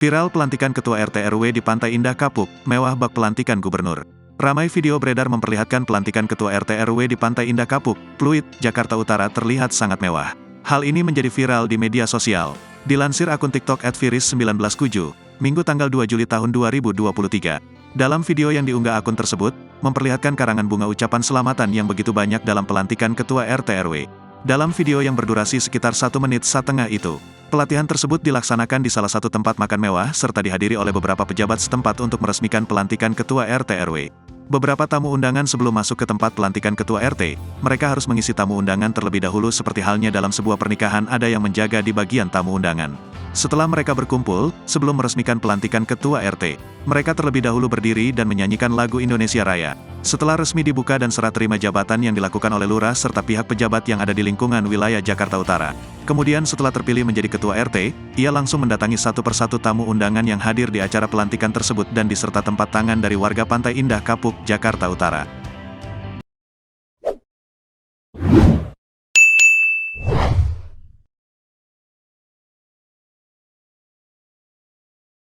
Viral pelantikan Ketua RT RW di Pantai Indah Kapuk, mewah bak pelantikan gubernur. Ramai video beredar memperlihatkan pelantikan Ketua RT RW di Pantai Indah Kapuk, Pluit, Jakarta Utara terlihat sangat mewah. Hal ini menjadi viral di media sosial. Dilansir akun TikTok @viris19kuju, Minggu tanggal 2 Juli tahun 2023. Dalam video yang diunggah akun tersebut, memperlihatkan karangan bunga ucapan selamatan yang begitu banyak dalam pelantikan Ketua RT RW. Dalam video yang berdurasi sekitar 1,5 menit itu, pelatihan tersebut dilaksanakan di salah satu tempat makan mewah serta dihadiri oleh beberapa pejabat setempat untuk meresmikan pelantikan Ketua RT RW. Beberapa tamu undangan sebelum masuk ke tempat pelantikan Ketua RT, mereka harus mengisi tamu undangan terlebih dahulu seperti halnya dalam sebuah pernikahan ada yang menjaga di bagian tamu undangan. Setelah mereka berkumpul, sebelum meresmikan pelantikan Ketua RT, mereka terlebih dahulu berdiri dan menyanyikan lagu Indonesia Raya. Setelah resmi dibuka dan serah terima jabatan yang dilakukan oleh lurah serta pihak pejabat yang ada di lingkungan wilayah Jakarta Utara. Kemudian setelah terpilih menjadi Ketua RT, ia langsung mendatangi satu persatu tamu undangan yang hadir di acara pelantikan tersebut dan diserta tempat tangan dari warga Pantai Indah Kapuk, Jakarta Utara.